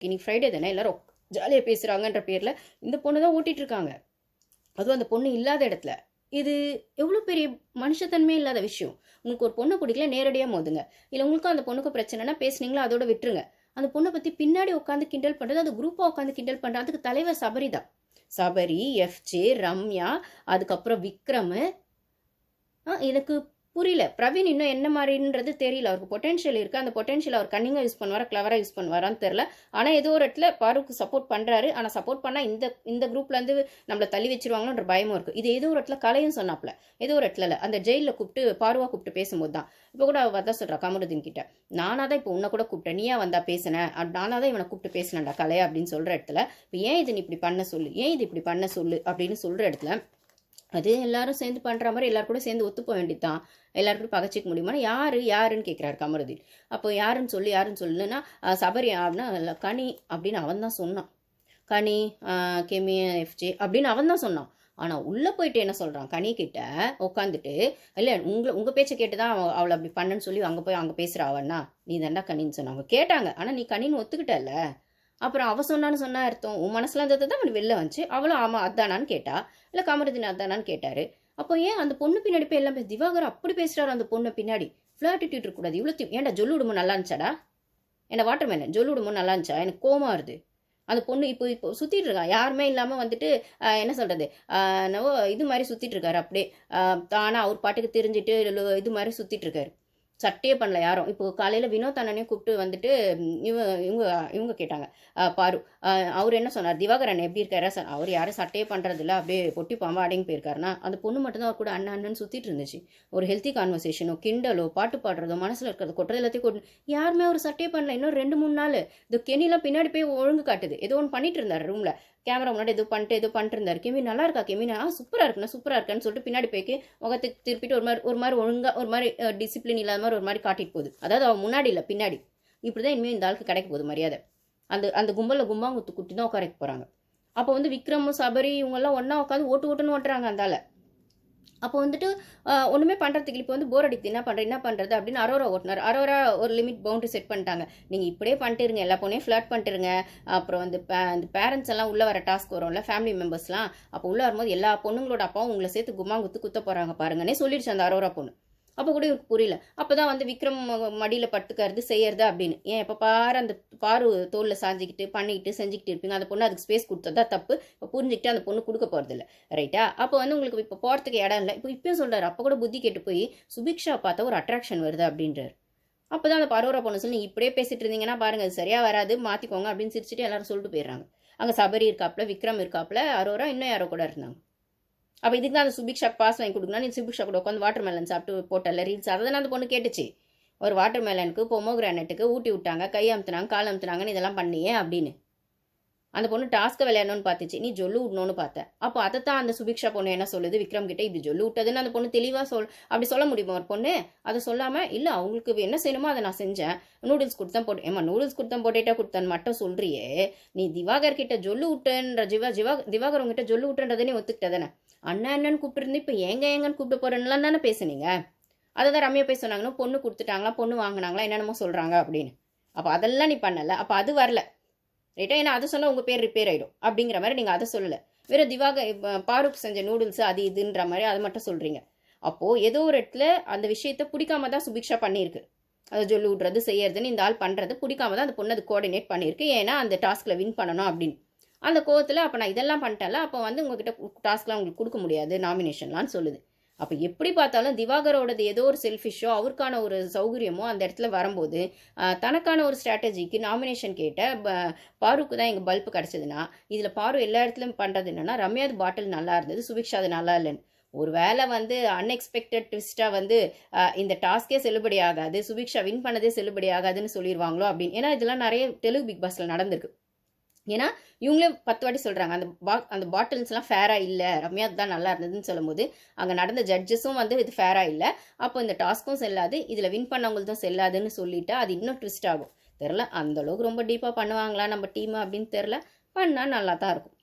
இன்னைக்கு ஃப்ரைடே தானே எல்லாரும் ஜாலியாக பேசுகிறாங்கன்ற பேரில் இந்த பொண்ணு தான் ஓட்டிகிட்டு இருக்காங்க. அதுவும் அந்த பொண்ணு இல்லாத இடத்துல. இது எவ்வளோ பெரிய மனுஷத்தன்மையே இல்லாத விஷயம். உங்களுக்கு ஒரு பொண்ணை பிடிக்கல, நேரடியாக மோதுங்க. இல்லை உங்களுக்கும் அந்த பொண்ணுக்கு பிரச்சனைனா பேசுனீங்களா அதோட விட்டுருங்க. அந்த பொண்ணை பற்றி பின்னாடி உட்காந்து கிண்டல் பண்ணுறது, அது குரூப்பாக உட்காந்து கிண்டல் பண்ணுறது, அதுக்கு தலைவர் சபரி தான். சபரி, எஃப்ஜே, ரம்யா, அதுக்கப்புறம் விக்ரம். எனக்கு புரியல. பிரவீன் இன்னும் என்ன மாதிரின்றது தெரியல. அவருக்கு பொட்டென்ஷியல் இருக்குது. அந்த பொட்டென்ஷியல் அவர் கன்னிங்காக யூஸ் பண்ணுவாரா, கிளவராக யூஸ் பண்ணுவாரான்னு தெரில. ஆனால் ஏதோ ஒரு இடத்துல பாருக்கு சப்போர்ட் பண்ணுறாரு. ஆனால் சப்போர்ட் பண்ணால் இந்த குரூப்லேருந்து நம்மளை தள்ளி வச்சிருவாங்களோன்ற பயமும் இருக்குது. இது ஏதோ ஒரு இடத்துல கலையும் சொன்னாப்ல. ஏதோ ஒரு இடத்துல அந்த ஜெயிலில் கூப்பிட்டு பாருவா கூப்பிட்டு பேசும்போது தான் இப்போ கூட அவள் தான் சொல்கிறா கமருதீன் கிட்ட, நானாக தான் இப்போ உன்னை கூட கூப்பிட்டேன், நீயா வந்தா பேசினேன், நானாக தான் இவனை கூப்பிட்டு பேசினேன்டா கலையா அப்படின்னு சொல்கிற இடத்துல, இப்போ ஏன் இது நீ இப்படி பண்ண சொல்லு, ஏன் இது இப்படி பண்ண சொல்லு அப்படின்னு சொல்கிற இடத்துல அது எல்லாரும் சேர்ந்து பண்ணுற மாதிரி எல்லாரும் கூட சேர்ந்து ஒத்து போக வேண்டியதான். எல்லாருக்கும் பகச்சிக்க முடியுமா? யாருன்னு கேட்குறாரு கமருதீன். அப்போ யாருன்னு சொல்லுன்னா சபரி அப்படின்னா கனி அப்படின்னு அவன் தான் சொன்னான். கனி, கெமி, எஃப்ஜே அப்படின்னு அவன் தான் சொன்னான். ஆனால் உள்ளே போயிட்டு என்ன சொல்கிறான், கனி கிட்ட உட்காந்துட்டு, இல்லை உங்கள் பேச்சை கேட்டு தான் அவளை அப்படி பண்ணுன்னு சொல்லி அங்கே பேசுகிற அவன்னா, நீ தாண்டா கனின்னு சொன்னாங்க கேட்டாங்க. ஆனால் நீ கனின்னு ஒத்துக்கிட்டல. அப்புறம் அவ சொன்னா அர்த்தம் உன் மனசுல இருந்தது தான் அவன் வெளில வந்துச்சு. அவளும் ஆமா அதானான்னு கேட்டா, இல்லை கமருதீன் அதானான்னு கேட்டாரு. அப்போ ஏன் அந்த பொண்ணு பின்னாடி போய் எல்லாம் திவாகர் அப்படி பேசுறாரு அந்த பொண்ணு பின்னாடி. ஃபிளாட்டிடியூட் இருக்கக்கூடாது. இவ்வளோ ஏன்டா ஜொல்லு விடுமோ நல்லா இருந்துச்சாடா, என்ன வாட்டர் மேன் ஜொல்லு விடுமோ நல்லா இருந்துச்சா, எனக்கு கோமா வருது. அந்த பொண்ணு இப்போ சுற்றிட்டு இருக்கா, யாருமே இல்லாமல் வந்துட்டு என்ன சொல்கிறது, இது மாதிரி சுற்றிட்டு இருக்காரு. அப்படியே தானே அவர் பாட்டுக்கு தெரிஞ்சுட்டு இது மாதிரி சுற்றிட்டு இருக்காரு. சட்டையே பண்ணல யாரும். இப்போ காலையில் வினோத் அண்ணனையும் கூப்பிட்டு வந்துட்டு இவங்க கேட்டாங்க பாரு. அவர் என்ன சொன்னார், திவாகரன் எப்படி இருக்காரா சார், அவர் யாரும் சட்டையே பண்ணுறதில்ல, அப்படியே பொட்டி பாம்பா அடங்கி போயிருக்காருன்னா அந்த பொண்ணு மட்டும்தான் அவர் கூட அண்ணன் சுற்றிட்டு இருந்துச்சு. ஒரு ஹெல்த்தி கான்வர்சேஷனோ கிண்டலோ பாட்டு பாடுறதோ மனசில் இருக்கிறது கொட்டுறது எல்லாத்தையும் கொண்டு யாருமே ஒரு சட்டையே பண்ணல. இன்னும் 2-3 நாள் இந்த கெனிலாம் பின்னாடி போய் ஒழுங்கு காட்டுது. ஏதோ ஒன்று பண்ணிட்டு இருந்தார் ரூமில், கேமரா முன்னாடி ஏதோ பண்ணிட்டு இருந்தார். கெமி நல்லா இருக்கா, கெமினா சூப்பராக இருக்குன்னு சொல்லிட்டு பின்னாடி போய்க்கு முகத்துக்கு திருப்பிட்டு ஒரு மாதிரி ஒழுங்காக ஒரு மாதிரி டிசிப்ளின் இல்லாத மாதிரி ஒரு மாதிரி காட்டிட்டு போகுது. அதாவது அவன் முன்னாடி இல்லை பின்னாடி. இப்படிதான் இனிமேல் இந்த ஆளுக்கு கிடைக்க போகுது மரியாதை. அந்த கும்பலில் கும்பாங்குத்து குட்டி தான் உட்கார போகிறாங்க. அப்போ வந்து விக்ரமும் சபரி இவங்கெல்லாம் ஒன்றா உட்காந்து ஓட்டுன்னு ஓட்டுறாங்க அந்த ஆளை. அப்போ வந்துட்டு ஒன்றுமே பண்ணுறதுக்கு இப்போ வந்து போர் அடித்து என்ன பண்ணுறது அப்படின்னு அரோரா ஓட்டினார். அரோரா ஒரு லிமிட் பவுண்டரி செட் பண்ணிட்டாங்க. நீங்கள் இப்படியே பண்ணிட்டுருங்க, எல்லா பொண்ணையும் ஃப்ளர்ட் பண்ணிட்டுருங்க. அப்புறம் வந்து இந்த பேரண்ட்ஸ் எல்லாம் உள்ளே வர டாஸ்க் வரும்ல, ஃபேமிலி மெம்பர்ஸ்லாம். அப்போ உள்ளே வரும்போது எல்லா பொண்ணுங்களோட அப்பாவும் உங்களை சேர்த்து குத்த போகிறாங்க பாருங்கன்னே சொல்லிடுச்சு அந்த அரோரா பொண்ணு. அப்போ கூட இவருக்கு புரியல. அப்போ தான் வந்து விக்ரம் மடியில் பட்டுக்கிறது செய்யறது அப்படின்னு. ஏன் எப்போ பாரு அந்த பாரு தோளில் சாஞ்சிக்கிட்டு செஞ்சுக்கிட்டு இருப்பீங்க. அந்த பொண்ணு அதுக்கு ஸ்பேஸ் கொடுத்ததா தப்பு. இப்போ புரிஞ்சுக்கிட்டு அந்த பொண்ணு கொடுக்க போகிறதில்ல, ரைட்டா? அப்போ வந்து உங்களுக்கு இப்போ போகிறதுக்கு இடம் இல்லை. இப்பயும் சொல்கிறாரு. அப்போ கூட புத்தி கேட்டு போய் சுபிக்ஷா பார்த்தா ஒரு அட்ராக்ஷன் வருது அப்படின்றாரு. அப்போ தான் அந்த பரோரா பொண்ணு சொல்லி இப்படியே பேசிட்டு இருந்தீங்கன்னா பாருங்க அது சரியாக வராது, மாற்றிக்கோங்க அப்படின்னு சிரிச்சுட்டு எல்லாரும் சொல்லிட்டு போயிடுறாங்க. அங்கே சபரி இருக்காப்புல, விக்ரம் இருக்காப்புல, அரோரா இன்னும் யாரோ கூட இருந்தாங்க. அப்போ இதுக்கு தான் அந்த சுபிக்ஷா பாஸ் வாங்கி கொடுக்கணும். நீ சுபிக்ஷா கூட உட்காந்து வாட்டர் மேலன் சாப்பிட்டு போட்டல ரீல்ஸ், அதை தான் அந்த பொண்ணு கேட்டுச்சு. ஒரு வாட்டர் மேலனுக்கு பொமோகிரானட்டுக்கு ஊட்டி விட்டாங்க, கை அமுத்துனாங்க, கால் அமுத்துனாங்கன்னு இதெல்லாம் பண்ணியே அப்படின்னு அந்த பொண்ணு டாஸ்க்கை விளையாடணும்னு பார்த்துச்சு. நீ ஜொல்லு விடணும்னு பார்த்தேன். அப்போ அதை தான் அந்த சுபிக்ஷா பொண்ணு என்ன சொல்லுது விக்ரம் கிட்ட, இப்படி ஜொல்லு விட்டதுன்னு அந்த பொண்ணு தெளிவாக அப்படி சொல்ல முடியுமா ஒரு பொண்ணு? அதை சொல்லாமல் இல்லை அவங்களுக்கு என்ன செய்யணுமோ அதை நான் செஞ்சேன், நூடுல்ஸ் கொடுத்தேன் போட்டேன். ஏமா நூடுல்ஸ் கொடுத்தேன் பொட்டேட்டோ கொடுத்தேன்னு மட்டும் சொல்றியே, நீ திவாகர் கிட்ட ஜொல்லு விட்டுன்ற திவாகர் உங்ககிட்ட ஜொல்லு விட்டுன்றதை நீ ஒத்துக்கிட்டதானே? அண்ணன்னு கூப்பிட்டு இப்போ எங்கன்னு கூப்பிட்டு போறேன்லாம் தானே பேசுனீங்க. அதை தான் ரம்யா போய் சொன்னாங்கன்னா பொண்ணு கொடுத்துட்டாங்களா, பொண்ணு வாங்கினாங்களா, என்னென்னமோ சொல்கிறாங்க அப்படின்னு. அப்போ அதெல்லாம் நீ பண்ணலை, அப்போ அது வரல, ரைட்டா? ஏன்னா அதை சொன்னால் உங்கள் பேர் ரிப்பேர் ஆகிடும் அப்படிங்கிற மாதிரி நீங்கள் அதை சொல்லலை. வேறு பாருக்கு செஞ்ச நூடுல்ஸ் அது இதுன்ற மாதிரி அதை மட்டும் சொல்கிறீங்க. அப்போது ஏதோ ஒரு இடத்துல அந்த விஷயத்த பிடிக்காம தான் சுபிக்ஷா பண்ணியிருக்கு. அதை சொல்லி விட்றது செய்யறதுன்னு இந்த ஆள் பண்ணுறது பிடிக்காம தான் அந்த பொண்ணு அது கோஆர்டினேட் பண்ணியிருக்கு. ஏன்னா அந்த டாஸ்கில் வின் பண்ணணும் அப்படின்னு. அந்த கோவத்தில் அப்போ நான் இதெல்லாம் பண்ணிட்டேன்ல, அப்போ வந்து உங்ககிட்ட டாஸ்க்லாம் உங்களுக்கு கொடுக்க முடியாது நாமினேஷன்லான்னு சொல்லுது. அப்போ எப்படி பார்த்தாலும் திவாகரோடது ஏதோ ஒரு செல்ஃபிஷோ அவருக்கான ஒரு சௌகரியமோ அந்த இடத்துல வரும்போது தனக்கான ஒரு ஸ்ட்ராட்டஜிக்கு நாமினேஷன் கேட்ட பாருக்கு தான் எங்கள் பல்ப் கிடச்சதுன்னா, இதில் பாரு எல்லா இடத்துலையும் பண்ணுறது என்னென்னா ரம்யாது பாட்டில் நல்லா இருந்தது, சுபிக்ஷா அது நல்லா இல்லைன்னு. ஒரு வேளை வந்து அன்எக்ஸ்பெக்டட் ட்விஸ்ட்டாக வந்து இந்த டாஸ்கே செல்லுபடி ஆகாது, சுபிக்ஷா வின் பண்ணதே செல்லுபடி ஆகாதுன்னு சொல்லிடுவாங்களோ அப்படின்னு. ஏன்னா இதெல்லாம் நிறைய தெலுங்கு பிக் பாஸில் நடந்திருக்கு. ஏன்னா இவங்களே 10 வாட்டி சொல்கிறாங்க அந்த பாட்டில்ஸ்லாம் ஃபேராக இல்லை, ரம்யா தான் நல்லா இருந்ததுன்னு சொல்லும்போது அங்கே நடந்த ஜட்ஜஸும் வந்து இது ஃபேராக இல்லை, அப்போ இந்த டாஸ்க்கும் செல்லாது, இதில் வின் பண்ணவங்களும் செல்லாதுன்னு சொல்லிட்டா அது இன்னும் ட்விஸ்ட் ஆகும். தெரில அந்தளவுக்கு ரொம்ப டீப்பாக பண்ணுவாங்களா நம்ம டீம் அப்படின்னு தெரில, பண்ணால் நல்லா தான் இருக்கும்.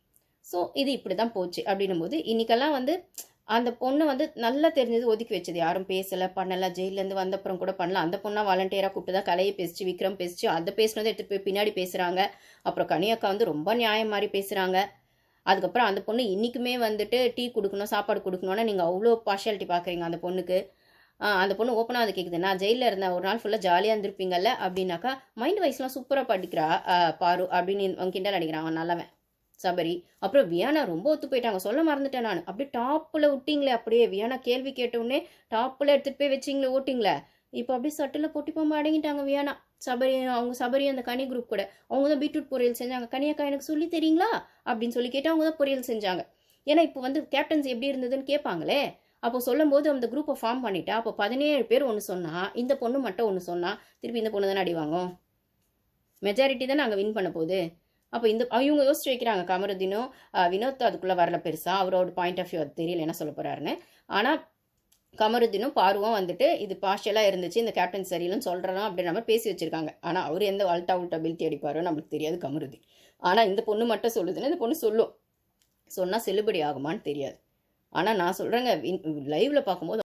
ஸோ இது இப்படி தான் போச்சு அப்படின்னும் போது இன்றைக்கெல்லாம் வந்து அந்த பொண்ணு வந்து நல்லா தெரிஞ்சது ஒதுக்கி வச்சது. யாரும் பேசல, பண்ணல. ஜெயில்லேருந்து வந்தப்புறம் கூட பண்ணல. அந்த பொண்ணா வாலண்டியரா கூப்பிட்டு தான் கலையை பேசிச்சு, விக்ரம் பேசிச்சு. அதை பேசினதை எடுத்துட்டு போய் பின்னாடி பேசுறாங்க. அப்புறம் கனியக்கா வந்து ரொம்ப நியாயம் மாதிரி பேசுறாங்க. அதுக்கப்புறம் அந்த பொண்ணு இன்னைக்குமே வந்துட்டு டீ குடுக்கணும், சாப்பாடு குடுக்கணும்னா நீங்க அவ்ளோ பார்ஷியாலிட்டி பார்க்குறீங்க அந்த பொண்ணுக்கு. அந்த பொண்ணு ஓப்பனா வந்து கேட்குது. நான் ஜெயில்ல இருந்தேன். ஒரு நாள் ஃபுல்லா ஜாலியா இருந்திருப்பீங்கல்ல அப்படின்னாக்கா, மைண்ட் வைஸ்லாம் சூப்பரா படிக்கிறா பாரு அப்படின்னு அவன் கிண்டல் அடிக்கிறான். அவன் நல்லவன். சபரி. அப்புறம் வியானா ரொம்ப ஒத்து போயிட்டாங்க. சொல்ல மறந்துட்டேன் நான். அப்படியே டாப்ல விட்டீங்களே அப்படியே. வியானா கேள்வி கேட்டவுடனே டாப்ல எடுத்துட்டு போய் வச்சிங்களே ஓட்டிங்களே. இப்போ அப்படியே சட்டில் பொட்டி போகாம அடங்கிட்டாங்க வியானா. சபரி அவங்க சபரி அந்த கனி குரூப் கூட. அவங்க தான் பீட்ரூட் பொரியல் செஞ்சாங்க. கனியக்கா எனக்கு சொல்லி தெரியுங்களா அப்படின்னு சொல்லி கேட்டு அவங்க தான் பொரியல் செஞ்சாங்க. ஏன்னா இப்போ வந்து கேப்டன்ஸ் எப்படி இருந்ததுன்னு கேட்பாங்களே. அப்போ சொல்லும்போது அந்த குரூப்பை ஃபார்ம் பண்ணிட்டா அப்போ 17 பேர் ஒன்று சொன்னா இந்த பொண்ணு மட்டும் ஒன்று சொன்னா திருப்பி இந்த பொண்ணு தானே அடி வாங்கும். மெஜாரிட்டி தானே அங்கே வின் பண்ண போகுது. அப்போ இவங்க யோசிச்சு வைக்கிறாங்க. கமருதீனும் வினோத் அதுக்குள்ளே வரல பெருசா. அவரோட பாயிண்ட் ஆஃப் வியூ அது தெரியல என்ன சொல்ல போறாருன்னு. ஆனால் கமருதீனும் பாருவும் வந்துட்டு இது பார்ஷியலாக இருந்துச்சு, இந்த கேப்டன் சரியில்லைன்னு சொல்கிறோம் அப்படின்ற மாதிரி பேசி வச்சிருக்காங்க. ஆனால் அவர் எந்த அல்ட்டா உல்ட்டா பில்ட்டி அடிப்பாரோ நம்மளுக்கு தெரியாது கமருதீன். ஆனால் இந்த பொண்ணு மட்டும் சொல்லுதுன்னு இந்த பொண்ணு சொல்லும். சொன்னால் செல்லுபடி ஆகுமான்னு தெரியாது. ஆனால் நான் சொல்கிறேங்க லைவ்ல பார்க்கும்போது